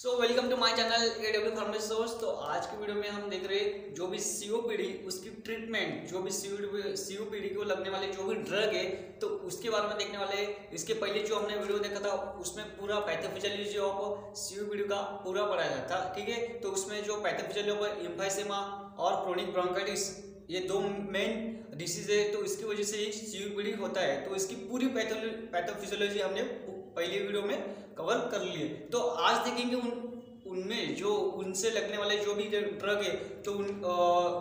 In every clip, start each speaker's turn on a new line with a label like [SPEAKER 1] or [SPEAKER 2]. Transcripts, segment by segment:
[SPEAKER 1] Welcome to my channel AW pharmaceuticals. तो आज की वीडियो में हम देख रहे हैं जो भी सीओपीडी उसकी ट्रीटमेंट, जो भी सीओपीडी को लगने वाले जो भी ड्रग है तो उसके बारे में देखने वाले हैं। इसके पहले जो हमने वीडियो देखा था उसमें पूरा पैथोफिजियोलॉजी ऑफ सीओपीडी का पूरा पढ़ाया था, ठीक है। तो उसमें जो पैथोफिजियोलॉजी ऑफ एम्फाइसेमा और क्रोनिक ब्रोंकाइटिस ये दो मेन डिसीज है, तो इसकी वजह से सीओपीडी होता है। तो इसकी पूरी पैथोफिजियोलॉजी हमने पहले वीडियो में कवर कर लिए। तो आज देखेंगे उनमें जो उनसे लगने वाले जो भी ड्रग है तो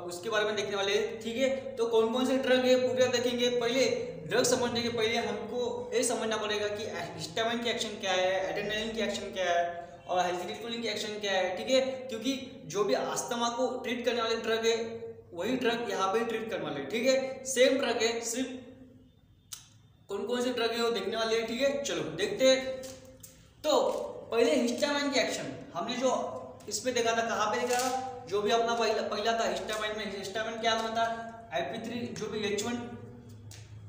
[SPEAKER 1] उसके बारे में देखने वाले, ठीक है। तो कौन कौन से ड्रग है पूरा देखेंगे। पहले ड्रग समझने के पहले हमको ये समझना पड़ेगा कि हिस्टामाइन की एक्शन क्या है, एड्रेनालिन की एक्शन क्या है और एसिटिलकोलिन की एक्शन क्या है, ठीक है। क्योंकि जो भी अस्थमा को ट्रीट करने वाले ड्रग है वही ड्रग यहाँ पे ट्रीट करने वाले, ठीक है। सेम ड्रग है, सिर्फ कौन कौन से ड्रग है वो देखने वाले हैं, ठीक है। चलो देखते हैं। तो पहले हिस्टामाइन की एक्शन हमने जो इस पे देखा था, कहाँ पे देखा था, जो भी अपना पहला था हिस्टामाइन में। हिस्टामाइन क्या होता है, IP3 जो भी H1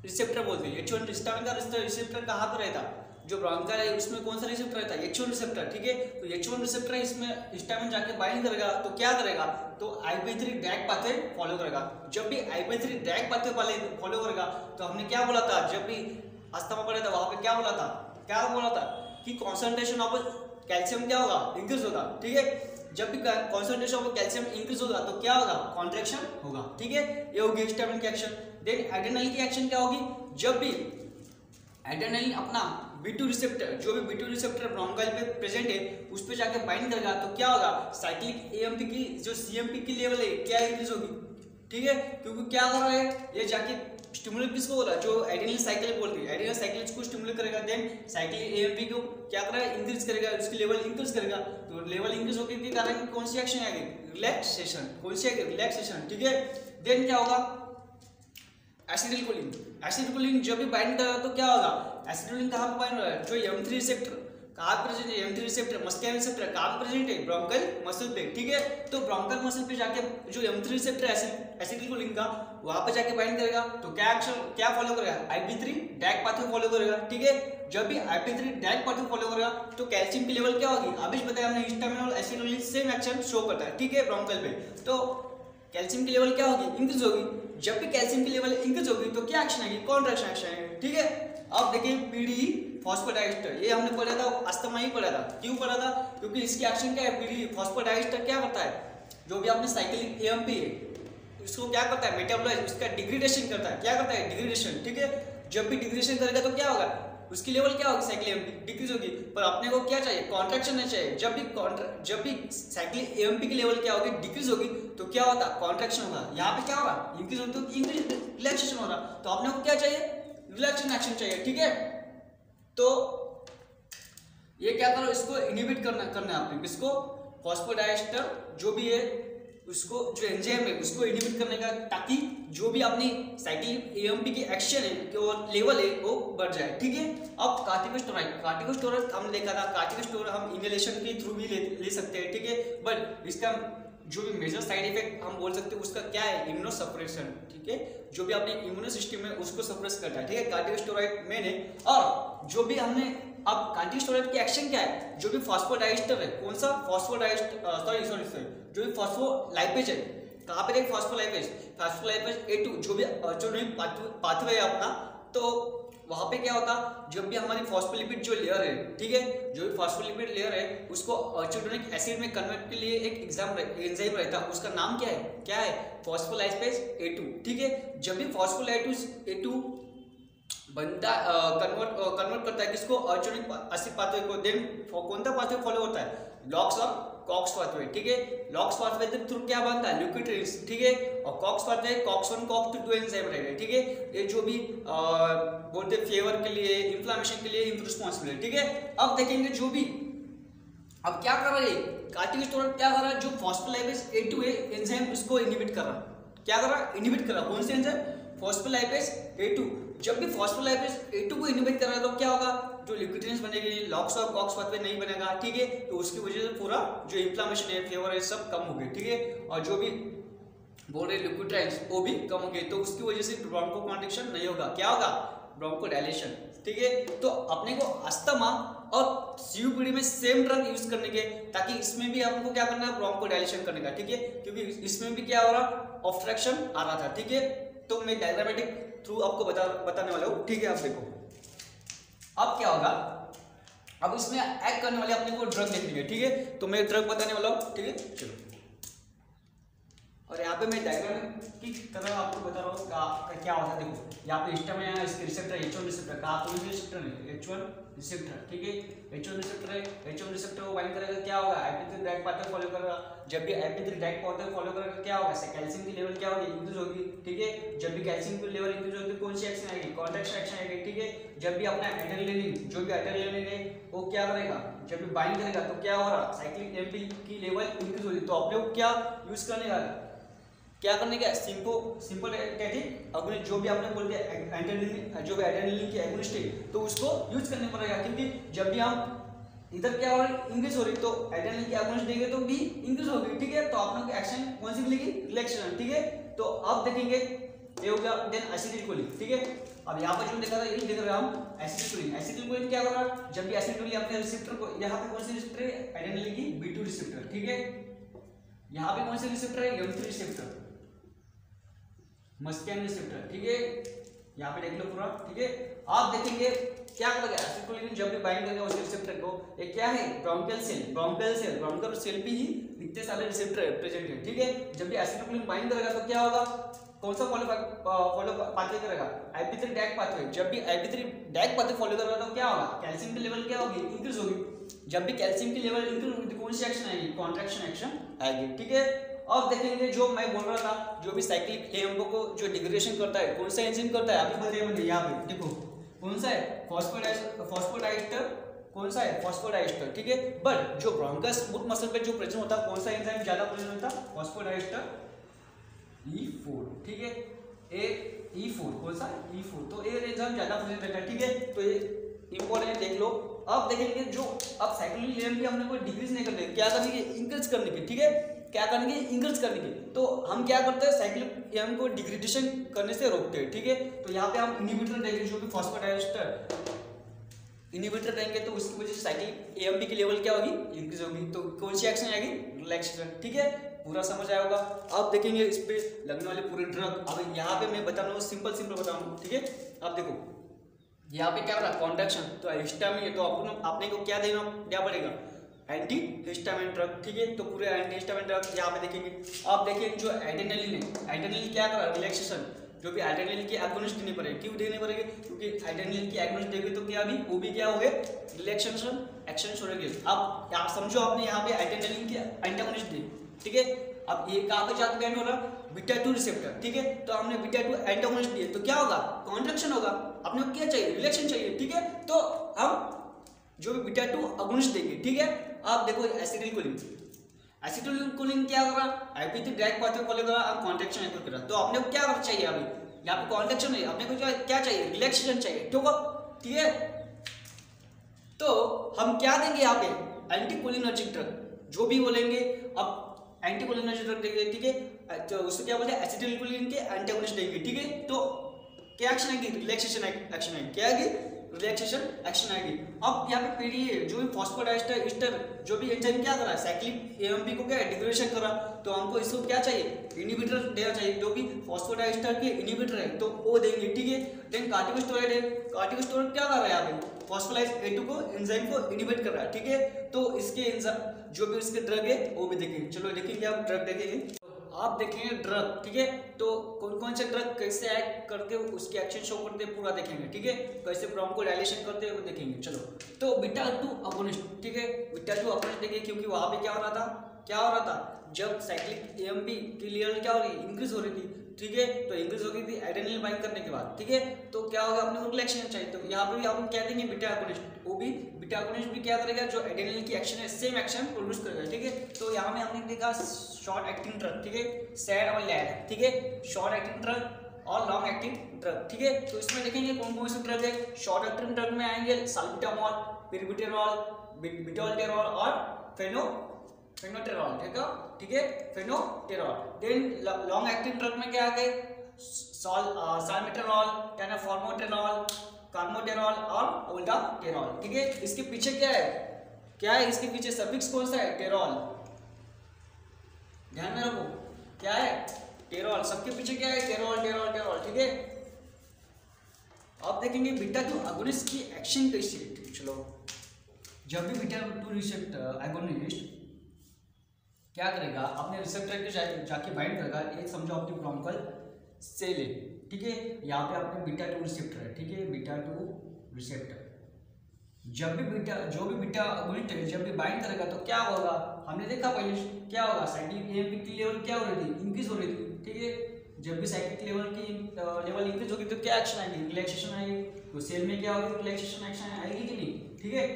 [SPEAKER 1] रिसेप्टर बोलते हैं। H1 हिस्टामाइन का रिसेप्टर कहाँ पर रहता, जो ब्रोंकाइल है उसमें कौन सा रिसेप्टर रहता है, H1 रिसेप्टर, ठीक है। तो H1 रिसेप्टर इसमें हिस्टामाइन जाके बाइंड करेगा तो क्या करेगा, तो IP3 ड्रैग पाथवे फॉलो करेगा। जब भी IP3 ड्रैग पाथवे फॉलो करेगा तो हमने क्या बोला था, जब भी अस्थमा पड़े था वहां पे क्या बोला था कि कॉन्सेंट्रेशन ऑफ कैल्शियम क्या होगा, इंक्रीज होगा, ठीक है। जब भी कॉन्सेंट्रेशन ऑफ कैल्शियम इंक्रीज होगा तो क्या होगा, कॉन्ट्रैक्शन होगा, ठीक है। ये होगी हिस्टामाइन की एक्शन। देन एड्रेनालिन की एक्शन क्या होगी, जब भी एड्रेनालिन अपना B2 रिसेप्टर, जो भी B2 रिसेप्टर ब्रोंकाइल पे प्रेजेंट है उस पे जाके बाइंड करेगा तो क्या होगा, साइक्लिक AMP की जो CMP की लेवल है क्या इंक्रीज होगी, ठीक है। क्योंकि क्या कर रहा है ये जाके स्टिमुलेट किसको हो रहा है, जो एड्रेनल साइकिल बोलते हैं, एड्रेनल साइकिल को स्टिमुलेट करेगा। देन साइक्लिक AMP को क्या कर रहा है, इंक्रीज करेगा, उसकी लेवल इंक्रीज करेगा। तो लेवल इंक्रीज होने के कारण कौन सी एक्शन आएगी, रिलैक्सेशन, कौन सी आएगी, रिलैक्सेशन, ठीक है। देन क्या होगा, एसिटिलकोलिन। एसिटिलकोलिन जब भी बाइंड करेगा तो क्या होगा, एसिटिलकोलिन कहाँ पे बाइंड हो रहा है, जो M3 रिसेप्टर कहाँ प्रेजेंट है, M3 रिसेप्टर मस्कुलर रिसेप्टर कहाँ प्रेजेंट है, ब्रोंकाइल मसल पे, ठीक है। तो ब्रोंकाइल मसल पे जाके जो M3 रिसेप्टर एसिटिलकोलिन का वहां पे जाके बाइंड करेगा तो क्या एक्शन क्या फॉलो करेगा, IP3 ड्रैग पाथवे फॉलो करेगा, ठीक है। जब भी IP3 ड्रैग पाथवे फॉलो करेगा तो कैल्शियम की लेवल क्या होगी, अभी बताया हमने हिस्टामाइन और एसिटिलकोलिन सेम एक्शन शो करता है, ठीक है, ब्रोंकाइल पे। तो कैल्शियम की लेवल क्या होगी, इंक्रीज होगी। जब भी कैल्शियम की लेवल इंक्रीज होगी तो क्या एक्शन आएगी, कॉन्ट्रैक्शन एक्शन आएगी, ठीक है। अब देखिए PDE फॉस्फोडाइएस्टर, ये हमने पढ़ा था अस्थमा ही पढ़ा था। क्यों पढ़ा था, क्योंकि इसकी एक्शन क्या है, PDE फॉस्फोडाइएस्टर क्या करता है, जो भी आपने साइक्लिक AMP है इसको क्या करता है, मेटाबोलाइज, उसका डिग्रेडेशन करता है, क्या करता है, डिग्रेडेशन, ठीक है। जब भी डिग्रेडेशन करेगा तो क्या होगा, उसकी लेवल क्या होगी, साइक्लिक AMP डिक्रीज होगी। पर अपने को क्या चाहिए, कॉन्ट्रैक्शन नहीं चाहिए। जब भी साइक्लिक AMP की लेवल क्या होगी, डिक्रीज होगी तो क्या होता, कॉन्ट्रैक्शन होगा। यहाँ पे क्या होगा, इंक्रीज होगी तो इंक्रीज रिलैक्सेशन होगा। तो अपने को क्या चाहिए, रिलैक्सेशन एक्शन चाहिए, ठीक है। तो ये क्या करो, इसको इनहिबिट करना है आपने, किसको, फॉस्फोडाइएस्टर जो भी है उसको, जो एंजाइम है उसको इनहिबिट करने का, ताकि जो भी अपनी साइक्लिक AMP की एक्शन है कि वो लेवल है वो बढ़ जाए, ठीक है। अब कार्टिकोस्टेरॉइड हमने देखा था, कार्टिकोस्टेरॉइड हम इनहेलेशन के थ्रू भी ले सकते हैं, ठीक है। बट इसका जो भी मेजर साइड इफेक्ट हम बोल सकते हैं उसका क्या है, इम्यूनो सप्रेशन, ठीक है। जो भी अपने इम्यूनो सिस्टम है उसको सप्रेस करता है, ठीक है, कार्टिकोस्टेरॉइड मेन है। और जो भी हमने अब कार्टिकोस्टेरॉइड की एक्शन क्या है, जो भी फॉस्फोडाइएस्टर है, कौन सा फॉस्फोडाइएस्टर, सॉरी जो भी फॉस्फोलाइपेज है, कहाँ पे देख, फॉस्फोलाइपेज A2 जो भी पाथवे है अपना, तो वहां पे क्या होता, जब भी हमारी फॉस्फोलिपिड जो लेयर है, ठीक है, जो भी फॉस्फोलिपिड लेयर है उसको अर्चिडोनिक एसिड में कन्वर्ट के लिए एक एंजाइम रहता है, उसका नाम क्या है, फॉस्फोलाइपेज A2, ठीक है। जब भी फॉस्फोलाइपेज A2 बनता कन्वर्ट करता है किसको, अर्चिडोनिक एसिड पाथवे को। देन कौन सा पाथवे फॉलो होता है, लॉक्स और कॉक्स पाथवे, ठीक है। लॉक्स पाथवे के थ्रू क्या बनता है, ल्यूकोट्रिन्स, ठीक है। और कॉक्स पाथवे COX-1 COX-2 दो एंजाइम रहेंगे, ठीक है। ये जो भी बोलते फीवर के लिए, इन्फ्लेमेशन के लिए रिस्पॉन्सिबल है, ठीक है। अब देखेंगे जो भी अब क्या कर रहे हैं, कार्टिकोस्टेरॉइड क्या कर रहा है, जो फॉस्फोलाइपेज A2 है एंजाइम उसको इनहिबिट कर रहा है, क्या कर रहा है, इनहिबिट कर रहा है, कौन से एंजाइम, फॉस्फोलाइपेज A2। जब भी फॉस्फोलाइपेज A2 को इनहिबिट कर रहा है तो क्या होगा, जो लिक्विड्स बनेगी, लॉक्स और कॉक्स पाथवे नहीं बनेगा, ठीक है। तो उसकी वजह से पूरा जो इन्फ्लेमेशन है, फीवर है, सब कम हो गए, ठीक है। और जो भी बोल रहे लिक्विड्स वो भी कम हो गए, तो उसकी वजह से ब्रोंकोकॉन्स्ट्रिक्शन नहीं होगा, क्या होगा, ब्रोंकोडायलेशन, ठीक है। तो अपने को अस्थमा और सीयूपीडी में सेम ड्रग यूज करने के, ताकि इसमें भी हमको क्या करना है, ब्रोंकोडायलेशन करने का, ठीक है, क्योंकि इसमें भी क्या हो रहा, ऑब्स्ट्रक्शन आ रहा था, ठीक है। तो मैं डायग्रामेटिक थ्रू आपको बताने वाला हूँ, ठीक है। आप देखो अब क्या होगा, अब इसमें एक्ट करने वाले अपने को ड्रग देखनी है, ठीक है। तो मैं ड्रग बताने वाला हूँ, ठीक है, चलो। और यहाँ पे मैं डायग्राम की तरह आपको बता रहा हूँ क्या होता है। देखो यहाँ पे हिस्टामिन है, इसके रिसेप्टर H1 रिसेप्टर, कहाँ कौन से रिसेप्टर है, H1 रिसेप्टर, ठीक है। H1 रिसेप्टर है, H1 रिसेप्टर को बाइंड करेगा, क्या होगा, IP3 ड्रैग पाथवे फॉलो करेगा। जब भी IP3 ड्रैग पाथवे फॉलो करेगा, क्या होगा, कैल्शियम की लेवल क्या होगी, इंक्रीज होगी, ठीक है। जब भी कैल्शियम की लेवल इंक्रीज होगी, कौन सी एक्शन आएगी, कॉन्ट्रैक्शन एक्शन आएगी, ठीक है। जब भी अपना एड्रेनालिन, जो भी एड्रेनालिन है वो क्या करेगा, जब भी बाइंड करेगा तो क्या हो रहा, साइक्लिक एमपी की लेवल इंक्रीज होगी। तो आप लोग क्या यूज करने का, क्या करने का, सिंपल टैक्टिक अपने जो भी आपने बोल दिया एड्रेनालिन, जो भी एड्रेनालिन की एगोनिस्ट है तो उसको यूज करने पड़ेगा, क्योंकि जब भी हम इधर क्या हो रहा है, इंक्रीज हो रही, तो एड्रेनालिन की एगोनिस्ट देंगे तो भी इंक्रीज होगी, ठीक है। तो आप लोग एक्शन कौन सी मिलेगी, रिलैक्सेशन, ठीक है। तो अब देखेंगे ये हो गया, देन एसिटिलकोलिन, ठीक है। अब यहाँ पर जो देखा था यही देख रहे हैं हम, एसिटिलकोलिन। एसिटिलकोलिन क्या हो रहा है, जब भी एसिटिलकोलिन अपने रिसेप्टर को, यहाँ पे कौन सी रिसेप्टर है, एड्रेनालिन की B2 रिसेप्टर, ठीक है। यहाँ पे कौन सी रिसेप्टर है, M3 रिसेप्टर, मस्कियन रिसेप्टर, ठीक है। यहाँ पे देख लो पूरा, ठीक है। आप देखेंगे क्या करेगा, एसिटिलकोलिन जब भी बाइंड करेगा उस रिसेप्टर को, ये क्या है, ब्रोंकियल सेल पे ही इतने सारे रिसेप्टर प्रेजेंट है, ठीक है। जब भी एसिटिलकोलिन बाइंड करेगा तो क्या होगा, कौन सा फॉलो पाथवे करेगा, IP3 ड्रैग पाथवे। जब भी IP3 ड्रैग पाथवे फॉलो करेगा तो क्या होगा, कैल्शियम की लेवल क्या होगी, इंक्रीज होगी। जब भी कैल्शियम की लेवल इंक्रीज होगी तो कौन सी एक्शन आएगी, कॉन्ट्रैक्शन एक्शन आएगी, ठीक है। अब देखेंगे जो मैं बोल रहा था, जो भी साइक्लिक एएमपी को जो डिग्रेडेशन करता है, कौन सा एंजाइम करता है, अभी बताइए मुझे। यहाँ पे देखो कौन सा है, फॉस्फोडाइस्टर, कौन सा है, फॉस्फोडाइस्टर, ठीक है। बट जो ब्रोंकस स्मूथ मसल पे जो प्रेजेंट होता है, कौन सा एंजाइम ज्यादा प्रेजेंट होता है, फॉस्फोडाइस्टर E4, ठीक है। E4 कौन सा, E4, तो ये एंजाइम ज्यादा प्रेजेंट रहता है, ठीक है। तो ये इंपॉर्टेंट देख लो। अब देखेंगे जो अब साइक्लिक एएमपी हमने कोई डिक्रीज नहीं करने, क्या करने की, इंक्रीज करने की, ठीक है। क्या करने की, इंक्रीज करने की। तो हम क्या करते हैं, साइक्लिक एएमपी को डिग्रेडेशन करने से रोकते हैं, ठीक है। तो यहाँ पे हम इनहिबिटर देंगे, जो भी फॉस्फोडाइस्टर इनहिबिटर देंगे तो उसकी वजह से साइक्लिक एएमपी की लेवल क्या होगी, इंक्रीज होगी। तो कौन सी एक्शन आएगी, रिलैक्सेशन, ठीक है। पूरा समझ आया होगा। अब देखेंगे इस पे लगने वाले पूरे ड्रग। अब यहाँ पे मैं बता रहा हूँ, सिंपल बता रहा हूँ, ठीक है। अब देखो यहाँ पे क्या हो रहा है, कॉन्ट्रैक्शन, तो हिस्टामिन है, तो आपने को क्या देना पड़ेगा, एंटी हिस्टामिन ड्रग, ठीक है। तो पूरे एंटी हिस्टामिन ड्रग यहाँ पे देखेंगे। आप देखिए जो एड्रेनालिन है, एड्रेनालिन क्या कर रहा है, रिलैक्सेशन, जो भी एड्रेनालिन की एगोनिस्ट देनी पड़ेगी। क्यों देनी पड़ेगी, क्योंकि एड्रेनालिन की एगोनिस्ट देंगे तो क्या भी वो भी क्या हो गए, रिलैक्सेशन एक्शन छोड़ेंगे। अब आप समझो आपने यहाँ पे एड्रेनालिन की एंटागोनिस्ट दी, ठीक है। अब ये कहाँ पे जाकर बैंड हो रहा, β2 रिसेप्टर, ठीक है। तो हमने β2 एंटागोनिस्ट दिए तो क्या होगा, कॉन्ट्रैक्शन होगा। अपने को क्या चाहिए, रिलैक्सेशन चाहिए, ठीक है। तो हम जो भी β2 अगोनिस्ट देंगे, ठीक है। आप देखो एसिटिलकोलिन क्या कर रहा, IP3 ड्रैग पाथवे फॉलो कर रहा, अब कॉन्ट्रैक्शन कर रहा। तो अपने को क्या चाहिए, अभी यहाँ पे कॉन्ट्रैक्शन नहीं, अपने को क्या चाहिए, रिलैक्सेशन चाहिए, ठीक है। तो हम क्या देंगे यहाँ पे, एंटीकोलिनर्जिक ड्रग जो भी बोलेंगे। अब एंटीकोलिनर्जिक ड्रग देंगे, ठीक है। तो उससे क्या बोलते हैं, एसिटिलकोलिन के एंटागोनिस्ट देंगे, ठीक है। तो क्या एक्शन आएगी, रिलैक्सेशन एक्शन आएगी, क्या आएगी, रिलैक्सेशन एक्शन आएगी। अब यहाँ पे पीडीए जो भी फॉस्फोडाइस्टर ईस्टर जो भी एंजाइम क्या कर रहा है, साइक्लिक एएमपी को क्या डिग्रेडेशन कर रहा, तो हमको इसको क्या चाहिए, इनहिबिटर देना चाहिए, जो भी फॉस्फोडाइस्टर के इनहिबिटर है तो वो देंगे, ठीक है। देन कार्टिकोस्टेरॉइड है, कार्टिकोस्टेरॉइड क्या कर रहा है यहाँ पे, फॉस्फोलाइज A2 को एंजाइम को इनहिबिट कर रहा है, ठीक है। तो इसके जो भी इसके ड्रग है वो भी देखेंगे। चलो देखेंगे, आप ड्रग देखेंगे, आप देखेंगे ड्रग, ठीक है। तो कौन कौन से ड्रग कैसे एक्ट करके उसके एक्शन शो करते हैं पूरा देखेंगे, ठीक है। कैसे ब्रोंकोडायलेशन करते हैं वो देखेंगे। चलो तो β2 अगोनिस्ट, ठीक है। β2 अगोनिस्ट देखिए, क्योंकि वहां पे क्या हो रहा था, जब साइक्लिक एएमपी की लेवल क्या हो रही है, इंक्रीज हो रही थी, ठीक है। तो इंक्रीज हो गई थी एड्रेनालिन बाइंड करने के बाद, ठीक है। तो क्या होगा, अपने को रिलैक्सेशन चाहिए, तो यहाँ पे भी हम क्या देंगे, बीटा अगोनिस्ट। वो भी बीटा अगोनिस्ट भी क्या करेगा, जो एड्रेनालिन की एक्शन है सेम एक्शन प्रोड्यूस करेगा, ठीक है। तो यहाँ में हमने देखा शॉर्ट एक्टिंग ड्रग, ठीक है, सैड और लैड, ठीक है। शॉर्ट एक्टिंग ड्रग और लॉन्ग एक्टिंग ड्रग, ठीक है। तो इसमें देखेंगे कौन कौन से ड्रग है। शॉर्ट एक्टिंग ड्रग में आएंगे साल्बिटामोल, पिरिबिटेरॉल, बिटोल्टेरॉल और फेनोटेरॉल, ठीक है, फेनोटेरॉल। देन लॉन्ग एक्टिंग ड्रग में क्या आ गए, साल्मेटेरॉल, टेनाफॉर्मोटेरॉल, कार्बोटेरॉल और ओल्डाटेरॉल। ठीक है, इसके पीछे क्या है इसके पीछे सफिक्स कौन सा है? टेरॉल। ध्यान में रखो, क्या है? टेरॉल। सबके पीछे क्या है? टेरॉल टेरॉल टेरॉल। ठीक है, अब देखेंगे बीटा 2 अगोनिस्ट की एक्शन कैसी है। चलो, जब भी बीटा 2 रिसेप्टर एगोनिस्ट क्या करेगा, अपने रिसेप्टर के जाके बाइंड करेगा। एक समझो अपनी ब्रोंकल सेल है, ठीक है, यहाँ पे अपने बीटा 2 रिसेप्टर है। ठीक है, बीटा 2 रिसेप्टर जब भी जो भी बीटा अगोनिस्ट है जब भी बाइंड करेगा तो क्या होगा, हमने देखा पहले क्या होगा, साइक्लिक एएमपी की लेवल क्या हो रही थी? इंक्रीज हो रही थी। ठीक है, जब भी साइक्लिक लेवल की इंक्रीज होगी तो क्या एक्शन आएगी? रिलैक्सेशन आएगी। तो सेल में क्या होगी? रिलैक्सेशन एक्शन आएगी कि नहीं? ठीक है,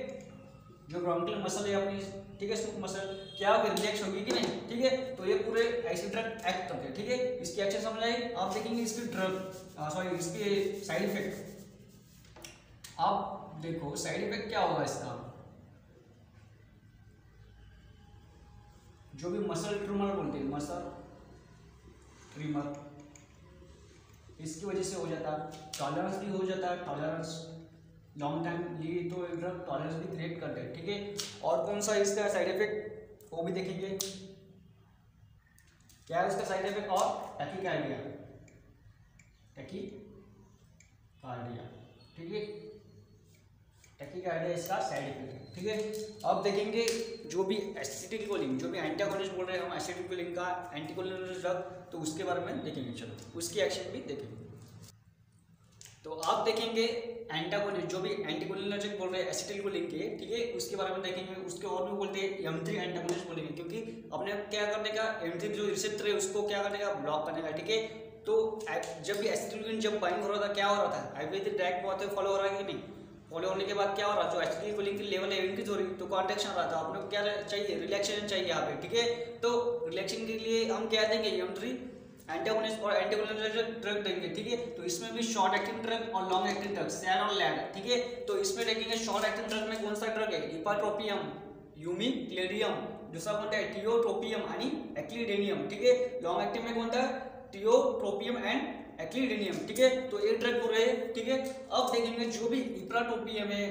[SPEAKER 1] जो ब्रोंकियल मसल है अपनी, ठीक है, स्मूथ मसल क्या होगी? रिलैक्स होगी कि नहीं? ठीक है, तो ये पूरे ऐसे ड्रग एक्ट करते हैं। ठीक है, इसकी एक्शन समझ आई। आप देखेंगे इसके इसके साइड इफेक्ट। आप देखो साइड इफेक्ट क्या होगा इसका, जो भी मसल ट्रिमर बोलते हैं, मसल ट्रिमर, इसकी वजह से हो जाता है। टॉलरेंस भी हो जाता है, टॉलरेंस लॉन्ग टाइम लिए तो ड्रग टॉलरेंस भी क्रिएट करते हैं। ठीक है, और कौन सा इसका साइड इफेक्ट वो भी देखेंगे, क्या है इसका साइड इफेक्ट। और टैकीकार्डिया, टैकीकार्डिया। ठीक है, टैकीकार्डिया इसका साइड इफेक्ट है। ठीक है, अब देखेंगे जो भी एसिटिलकोलिन, जो भी एंटागोनिस्ट बोल रहे हैं हम एसिटिलकोलिन का एंटीकोलिनर्जिक ड्रग, तो उसके बारे में देखेंगे। चलो, उसकी एक्शन भी देखेंगे। तो आप देखेंगे एंटागोनिस्ट, जो भी एंटीकोलिनर्जिक बोल रहे हैं एसिटिलकोलिन के, ठीक है, उसके बारे में देखेंगे। उसके और भी बोलते हैं M3 एंटागोनिस्ट बोलेंगे, क्योंकि अपने क्या करने का, M3 जो रिसेप्टर है उसको क्या करने का, ब्लॉक करने का। ठीक है, तो जब भी एसिटिलकोलिन जब बाइंड हो रहा था क्या हो रहा था, आयुर्वेदिक डायरेक्ट बहुत फॉलो हो रहा है कि नहीं? फॉलो होने के बाद क्या हो रहा है, जो एसिटिलकोलिन की लेवल है इंक्रीज हो रही, तो कॉन्ट्रैक्शन हो रहा था। आपको क्या चाहिए? रिलैक्सेशन चाहिए यहाँ पे। ठीक है, तो रिलैक्सेशन के लिए हम क्या देंगे? M3 एंटागोनिस्ट और एंटागोनिस्ट ड्रग देंगे। ठीक है, तो इसमें भी शॉर्ट एक्टिंग ड्रग और लॉन्ग एक्टिंग ड्रग, सैन और लैड। ठीक है, तो इसमें देखेंगे शॉर्ट एक्टिंग ड्रग में कौन सा ड्रग है? इपाट्रोपियम, यूमीक्लेडियम, दूसरा कौन है? टियोट्रोपियम आणि एक्लिडेनियम। ठीक है, लॉन्ग एक्टिंग में कौन था? Tiotropium and aclidinium. ठीक है, तो ये ड्रग पूरे। ठीक है, अब देखेंगे जो भी इपाट्रोपियम है,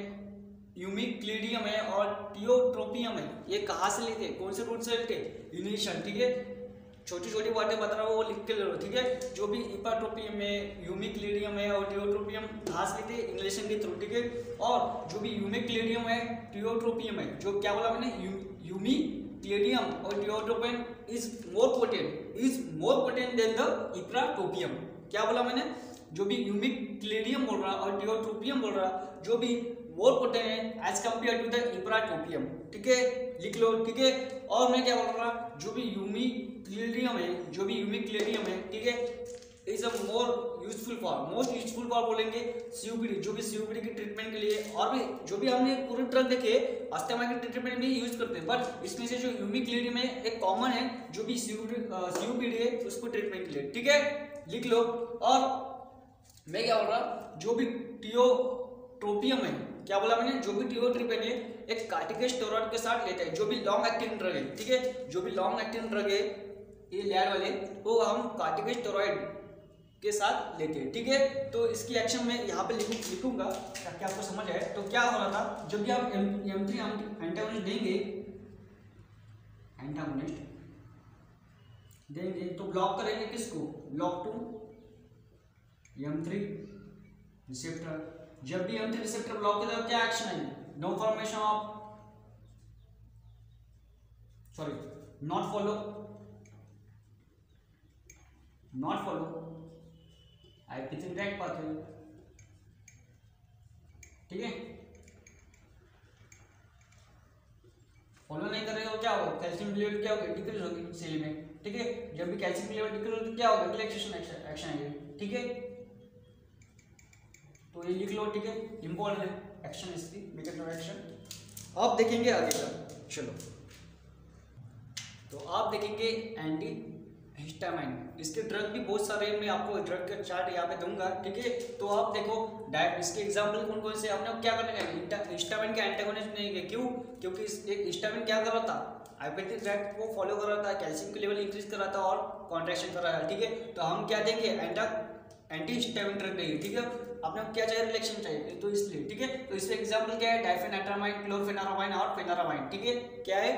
[SPEAKER 1] यूमीक्लेडियम है और टियोट्रोपियम है, ये कहाँ से लेते हैं? कौन से रूट से लेते हैं? इनिशियल। ठीक है, छोटी छोटी बातें बता रहा हूँ वो लिख के ले लो। ठीक है, जो भी इपाट्रोपियम में, यूमीक्लेडियम है और टियोट्रोपियम घास लेते हैं इंग्लिशन के थ्रू। ठीक है, और जो भी यूमीक्लेडियम है, टियोट्रोपियम है, जो क्या बोला मैंने? यूमीक्लेडियम और tiotropium is more potent than the ipratropium. क्या बोला मैंने? जो भी यूमीक्लेडियम बोल रहा और टियोट्रोपियम बोल रहा, जो भी मोर पोटेंट है एज कम्पेयर टू द इपाट्रोपियम। ठीक है, लिख लो। ठीक है, और मैं क्या बोल रहा, जो भी यूमीक्लेडियम है, ठीक है, is a most useful for बोलेंगे सीओपीडी, जो भी सीओपीडी की ट्रीटमेंट के लिए, और भी जो भी हमने पूरे ड्रग देखे अस्थमा के ट्रीटमेंट में यूज करते हैं, बट इसमें से जो यूमीक्लेडियम है एक कॉमन है, जो भी सीओपीडी है उसको ट्रीटमेंट के लिए। ठीक है, लिख लो। और मैं क्या बोल रहा, जो भी टियोट्रोपियम है, क्या बोला मैंने? जो भी टियोट्रोपियम है एक कार्टिकोस्टेरॉइड के साथ लेते हैं, जो भी लॉन्ग एक्टिंग ड्रग है। ठीक है, जो भी लॉन्ग एक्टिंग ड्रग है ये लैड वाले, वो हम कार्टिकोस्टेरॉइड के साथ लेते हैं। ठीक है, तो इसकी एक्शन में यहाँ पे लिखूंगा ताकि आपको समझ आए। तो क्या हो रहा था, जब भी आप M3 एंटागोनिस्ट देंगे तो ब्लॉक करेंगे किसको? Block to M3 receptor. जब भी M3 रिसेप्टर ब्लॉक करेगा क्या एक्शन आएगी? No formation of not follow IP three direct pathway. ठीक है, फॉलो नहीं करेगा तो क्या होगा? कैल्शियम लेवल क्या होगी? डिक्रीज होगी सेल में। ठीक है, जब भी कैल्शियम लेवल डिक्रीज होगी तो क्या होगा? रिलैक्सेशन एक्शन आएगी। ठीक है, तो ये लिख लो। ठीक है, इंपॉर्टेंट है एक्शन इसकी, मेकेट्रो एक्शन। आप देखेंगे आगे का। चलो, तो आप देखेंगे एंटी हिस्टामाइन, इसके ड्रग भी बहुत सारे, मैं आपको ड्रग का चार्ट यहाँ पे दूंगा। ठीक है, तो आप देखो इसके एग्जांपल कौन कौन से आपने क्या करने का? हिस्टामाइन के एंटागोनिस्ट नहीं है। क्यों? क्योंकि एक हिस्टामाइन क्या कर रहा था? आयुर्वेदिक डाइट को फॉलो कर रहा था, कैल्शियम के लेवल इंक्रीज कर रहा था और कॉन्ट्रैक्शन कर रहा था। ठीक है, तो हम क्या देंगे? एंटी हिस्टामिन ड्रग नहीं, ठीक है। आपने क्या चाहिए, रिलैक्सेशन चाहिए, तो इसलिए, ठीक है। तो इसमें एग्जांपल क्या है, डाइफेनाट्रामाइन, क्लोरफेनारामाइन और फेनारामाइन, ठीक है। क्या है,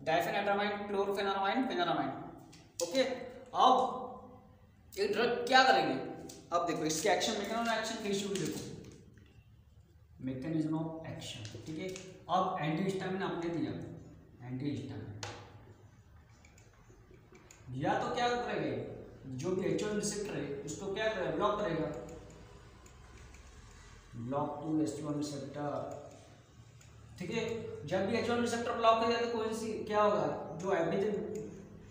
[SPEAKER 1] डाइफेनाट्रामाइन, क्लोरफेनारामाइन, फेनारामाइन, ओके। अब ये ड्रग क्या करेंगे, अब देखो इसके एक्शन, मैकेनिज्म ऑफ एक्शन देखो, मैकेनिज्म ऑफ एक्शन, ठीक है। अब एंटी हिस्टामिन आपने दिया, एंटी हिस्टामिन दिया तो क्या करेगा, जो भी H1 रिसेप्टर है उसको क्या करेगा, ब्लॉक करेगा, ब्लॉक टू H1 रिसेप्टर, ठीक है। जब भी H1 रिसेप्टर ब्लॉक करेगा तो कौन सी क्या होगा, जो IP3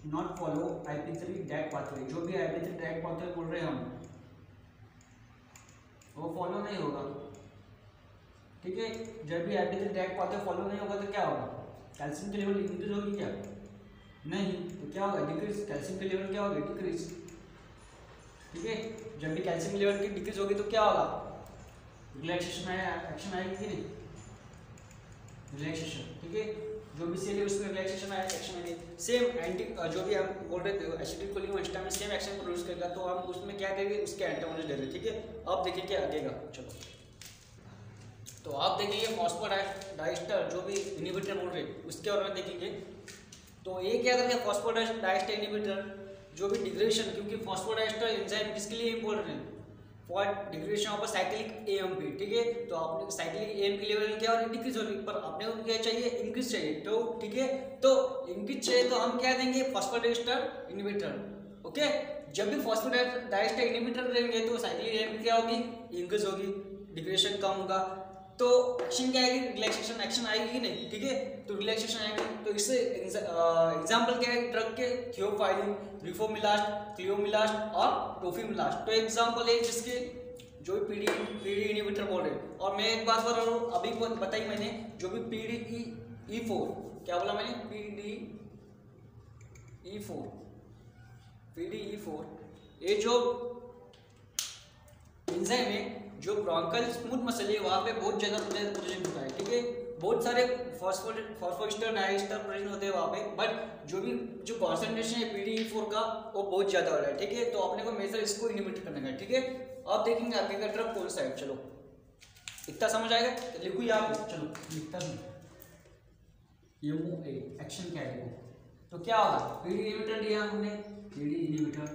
[SPEAKER 1] not follow IP3 direct pathway, जो भी IP3 डायरेक्ट पाथवे बोल रहे हैं हम, वो फॉलो नहीं होगा, ठीक है। जब भी IP3 डायरेक्ट पाथवे फॉलो नहीं होगा तो क्या होगा, कैल्शियम की लेवल इंक्रीज होगी क्या, नहीं, तो क्या होगा, डिक्रीज, कैल्शियम की लेवल क्या होगी, डिक्रीज, ठीक है। जब भी कैल्शियम की लेवल की डिक्रीज होगी तो क्या होगा, रिलैक्सेशन एक्शन आएगी कि नहीं, रिलैक्सेशन, ठीक है। जो भी सेल है उसमें रिलैक्सेशन आएगा, एक्शन आएगी। सेम एंटी जो भी हम बोल रहे थे एसिडिक कोलिन में सेम एक्शन प्रोड्यूस करेगा, तो हम उसमें क्या करेंगे, उसके एंटागोनिस्ट ले रहे, ठीक है। अब देखिए क्या आगेगा, चलो तो आप देखेंगे फॉस्फोडाइस्टर जो भी इनहिबिटर बोल रहे उसके बारे में देखेंगे। तो ये क्या करेगा, फॉस्फोडाइस्टर इनहिबिटर जो भी डिग्रेडेशन, क्योंकि फॉस्फोडाइस्टर एंजाइम किसके लिए इंपॉर्टेंट है, for degradation of cyclic AMP, ठीक है। तो आपने साइक्लिक एएमपी लेवल क्या और डिक्रीज हो रही, पर आपने को क्या चाहिए, इंक्रीज चाहिए, तो ठीक है। तो इंक्रीज चाहिए तो हम क्या देंगे, फॉस्फोडाइस्टर इनहिबिटर, ओके। जब भी फॉस्फोडाइस्टर इनहिबिटर देंगे तो साइक्लिक एएमपी क्या होगी, इंक्रीज होगी, डिग्रेडेशन कम होगा, तो एक्शन क्या आएगी, रिलैक्सेशन एक्शन आएगी कि नहीं, ठीक है। तो रिलैक्सेशन आएगी, तो इससे एग्जांपल क्या है ड्रग के, थियोफाइलिन, रिफोमिलास्ट, क्लियोमिलास्ट और टोफिमिलास्ट। तो एग्जांपल है जिसके जो भी पीडी इनहिबिटर बोल रहे हैं। और मैं एक बात कर रहा हूँ, अभी बताई मैंने, जो भी PDE4, क्या बोला मैंने, PDE4, ये जो एंजाइम है जो ब्रोंकल स्मूथ मसल है वहाँ पे बहुत ज़्यादा प्रेजेंट होता है, ठीक है। बहुत सारे फॉस्फोएस्टर डाइएस्टर प्रेजेंट होते हैं वहाँ पे, बट जो कॉन्सेंट्रेशन है PDE4 का वो बहुत ज़्यादा हो रहा है, ठीक है। तो अपने को मेजर इसको इनहिबिट करना है, ठीक है। अब देखेंगे आगे का ड्रग कौन सा है, चलो इतना समझ आएगा, लिखो यहाँ पे, चलो लिखता हूँ, MOA एक्शन क्या है, तो क्या होगा, PD इनहिबिटर दिया हमने, PD इनहिबिटर,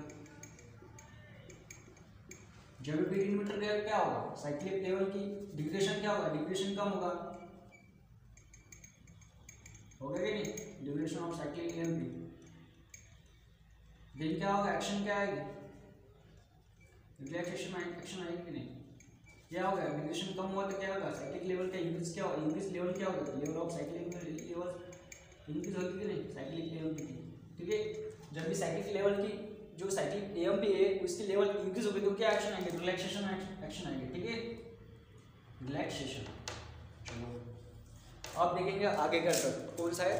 [SPEAKER 1] जब भी PD इनहिबिटर दिया क्या होगा, साइक्लिक लेवल की डिग्रेडेशन क्या होगा, डिग्रेडेशन कम होगा कि नहीं, degradation of cyclic AMP, then क्या होगा, एक्शन क्या आएगी, रिलैक्सेशन एक्शन आएगी कि नहीं, क्या होगा, डिग्रेडेशन कम हुआ तो क्या होगा, साइक्लिक लेवल का इंक्रीज क्या होगा, इंक्रीज लेवल क्या होगा, level of cyclic level increase होगी कि नहीं, साइक्लिक लेवल की, ठीक है। जब भी साइक्लिक लेवल की जो साइक्लिक एएमपी है उसकी लेवल इंक्रीज होगी तो क्या एक्शन आएंगे, रिलैक्सेशन एक्शन आएंगे, ठीक है, रिलैक्सेशन। चलो अब देखेंगे आगे का ड्रग कौन सा है,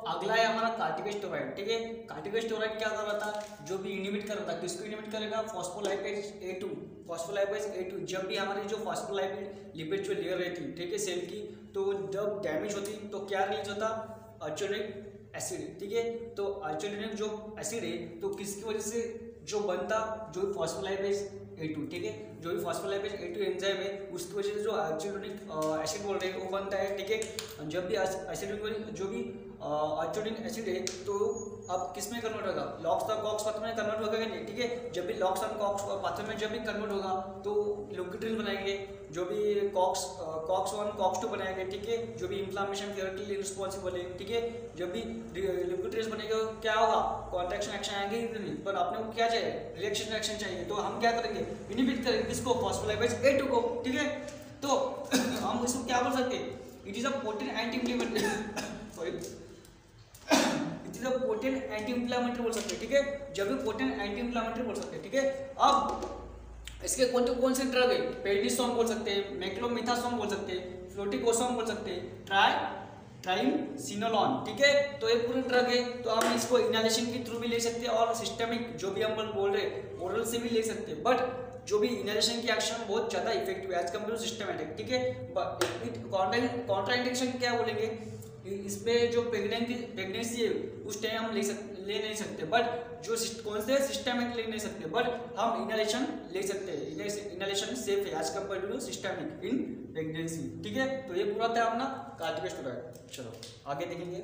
[SPEAKER 1] अगला है हमारा कार्टिकोस्टेरॉइड, ठीक है। कार्टिकोस्टेरॉइड क्या कर रहा था, जो भी इनहिबिट कर रहा था, किसको इनहिबिट करेगा, फॉस्फोलाइपेज A2, जब भी हमारी जो फॉस्फोलाइपेज लिपिड जो लेयर रहती, ठीक है, सेल की, तो जब डैमेज होती तो क्या रिलीज होता, अर्चोनिक एसिड, ठीक है। तो अर्चोनिक जो एसिड है तो किसकी वजह से जो बनता, जो फॉस्फोलाइपेज A2, ठीक है, जो भी फॉस्फोलाइपेज A2 एंजाइम है उसकी वजह से जो अर्चोनिक एसिड बोल रहे हैं वो बनता है, ठीक है। जब भी एसिड जो भी अर्चोनिक एसिड है तो अब किस में कन्वर्ट होगा, लॉक्स और कॉक्स पाथवे में कन्वर्ट होगा कि नहीं, ठीक है। जब भी लॉक्स और कॉक्स पाथवे में जब भी कन्वर्ट होगा तो लुब्रिकेंट बनाएंगे, जो भी कॉक्स 1 कॉक्स 2 बनाएंगे, ठीक है, जो भी इन्फ्लामेशन फेयर के लिए रिस्पॉन्सिबल है, ठीक है। जब भी लुब्रिकेंट बनेगा क्या होगा, कॉन्ट्रैक्शन एक्शन आएंगे नहीं, पर आपने को क्या चाहिए, रिलैक्सेशन एक्शन चाहिए, तो हम क्या करेंगे, इनहिबिट करेंगे किसको, फॉस्फोलाइपेज A2 को, ठीक है। तो हम इसको क्या बोल सकते हैं, it is a potent anti inflammatory, sorry, it is a potent anti inflammatory बोल सकते हैं, ठीक है। जब भी पोटेंट एंटी इंफ्लेमेटरी बोल सकते हैं, ठीक है। अब इसके कौन से ड्रग है, पेडनिसोन बोल सकते हैं, मैक्लोमिथासोन बोल सकते हैं, फ्लोटिकोसोन बोल सकते हैं, ट्राइमसिनोलॉन, ठीक है। तो ये पूरे ड्रग है, तो हम इसको इनहेलेशन के थ्रू भी ले सकते हैं और सिस्टमिक जो भी हम बोल रहे हैं ओरल से भी ले सकते हैं, बट जो भी इनहेलेशन की एक्शन बहुत ज़्यादा इफेक्टिव है एज कम्पेयर टू सिस्टमैटिक, ठीक है। कॉन्ट्राइंडिकेशन क्या बोलेंगे, इसमें जो प्रेगनेंसी है उस टाइम हम ले नहीं सकते, बट जो कौन से सिस्टमिक ले नहीं सकते, बट हम इनहेलेशन ले सकते हैं। इनहेलेशन सेफ है as compare to systemic in pregnancy. ठीक है, तो ये पूरा था अपना कार्डियो स्टेरॉइड। चलो आगे देखेंगे।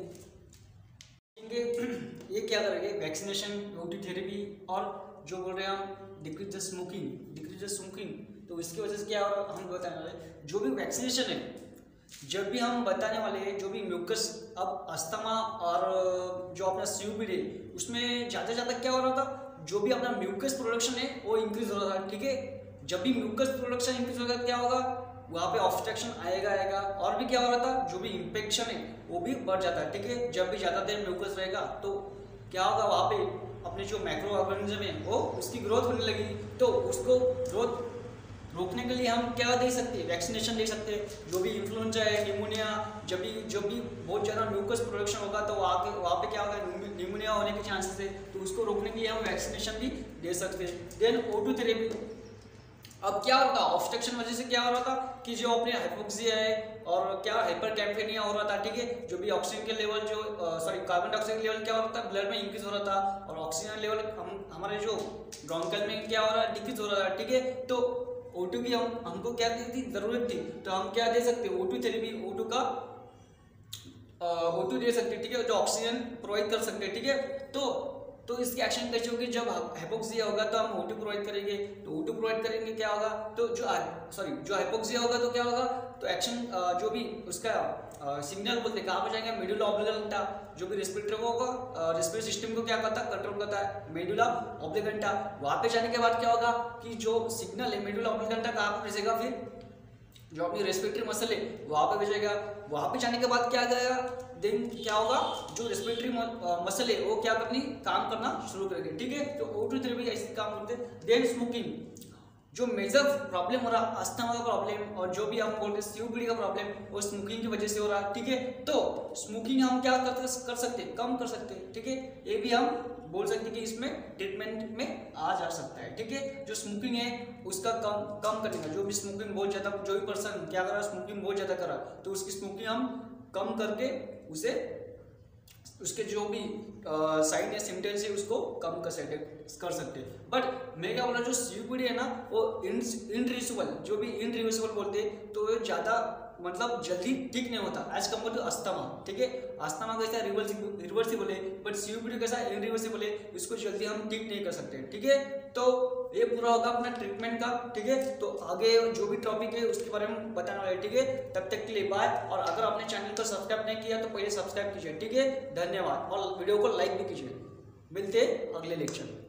[SPEAKER 1] ये क्या करेंगे, वैक्सीनेशन, ओटी थेरेपी, और जो बोल रहे हैं हम डिक्रीज द स्मोकिंग। तो इसकी वजह से क्या हो रहा है हम बताने वाले, जो भी वैक्सीनेशन है, जब भी हम बताने वाले हैं जो भी म्यूकस, अब अस्थमा और जो अपना सीओपीडी उसमें ज़्यादा क्या हो रहा था, जो भी अपना म्यूकस प्रोडक्शन है वो इंक्रीज हो रहा था। ठीक है, जब भी म्यूकस प्रोडक्शन इंक्रीज होगा क्या होगा, वहाँ पे ऑब्स्ट्रक्शन आएगा। और भी क्या हो रहा था, जो भी इन्फेक्शन है वो भी बढ़ जाता है। ठीक है, जब भी ज़्यादा देर म्यूकस रहेगा तो क्या होगा, वहाँ पे अपने जो माइक्रो ऑर्गेनिज्म है वो उसकी ग्रोथ होने लगेगी। तो उसको ग्रोथ रोकने के लिए हम क्या दे सकते हैं, वैक्सीनेशन दे सकते हैं। जो भी इन्फ्लुएंजा है, निमोनिया, जब भी बहुत ज़्यादा म्यूकस प्रोडक्शन होगा तो वहाँ पे क्या होगा, निमोनिया होने के चांसेस है, तो उसको रोकने के लिए हम वैक्सीनेशन भी दे सकते हैं। Then O2 therapy. अब क्या होता है, ऑब्स्ट्रक्शन वजह से क्या हो रहा था कि जो अपने हाइपोक्सिया है और क्या हाइपरकैम्पेनिया हो रहा था। ठीक है, जो भी ऑक्सीजन के लेवल कार्बन डाइऑक्साइड के लेवल क्या हो रहा था, ब्लड में इंक्रीज हो रहा था, और ऑक्सीजन लेवल हमारे जो ब्रोंकल में क्या हो रहा है, डिक्रीज हो रहा था। ठीक है, तो O2 की हमको क्या थी, जरूरत थी, तो हम क्या दे सकते हैं, O2 थेरेपी, O2 दे सकते हैं। ठीक है, जो ऑक्सीजन प्रोवाइड कर सकते हैं। ठीक है, तो इसकी एक्शन कैसे होगी, जब हाइपोक्सिया होगा तो हम O2 प्रोवाइड करेंगे, तो O2 प्रोवाइड करेंगे क्या होगा, तो जो हाइपोक्सिया होगा तो क्या होगा, तो एक्शन जो भी उसका सिग्नल बोलते कहाँ पे जाएंगे, मेडुला ऑब्लिगेंटा, जो भी रेस्पिरेटर होगा, रेस्पिरेटरी सिस्टम को क्या करता है, कंट्रोल करता है, मेडुला ऑब्लिगेंटा। वहाँ पे जाने के बाद क्या होगा कि जो सिग्नल है मेडुला ऑब्लिगेंटा कहाँ पे भेजेगा, फिर जो अपनी रेस्पिरेटरी मसल है वहाँ पे भेजेगा। वहाँ पे जाने के बाद क्या करेगा, देन क्या होगा, जो रेस्पिरेटरी मसल है वो क्या करनी, काम करना शुरू करेगी। ठीक है, तो O2 थेरेपी ऐसे काम करते हैं। देन स्मोकिंग, जो मेजर प्रॉब्लम हो रहा है, अस्थमा का प्रॉब्लम और जो भी हम बोलते हैं सीओपीडी का प्रॉब्लम, वो स्मोकिंग की वजह से हो रहा है। ठीक है, तो स्मोकिंग हम क्या कर सकते हैं, कम कर सकते हैं। ठीक है, ये भी हम बोल सकते हैं कि इसमें ट्रीटमेंट में आ जा सकता है। ठीक है, जो स्मोकिंग है उसका कम करने का, जो भी स्मोकिंग बहुत ज़्यादा, जो भी पर्सन क्या कर रहा है, स्मोकिंग बहुत ज़्यादा कर रहा है, तो उसकी स्मोकिंग हम कम करके उसके जो भी साइन या सिम्टम्स है उसको कम कर सकते हैं। बट मैं क्या बोल रहा हूँ, जो सीओपीडी है ना वो इनरिवर्सिबल, जो भी इनरिवर्सिबल बोलते हैं, तो ये ज़्यादा मतलब जल्दी ठीक नहीं होता एज कम्पेयर टू अस्थमा। ठीक है, अस्थमा कैसा रिवर्सिबल है, बट सीओपीडी कैसा इनरिवर्सिबल है, इसको जल्दी हम ठीक नहीं कर सकते। ठीक है, तो ये पूरा होगा अपना ट्रीटमेंट का। ठीक है, तो आगे जो भी टॉपिक है उसके बारे में बताने वाला है। ठीक है, तब तक के लिए बाय, और अगर आपने चैनल को सब्सक्राइब नहीं किया तो पहले सब्सक्राइब कीजिए। ठीक है, धन्यवाद, और वीडियो को लाइक भी कीजिए। मिलते हैं अगले लेक्चर में।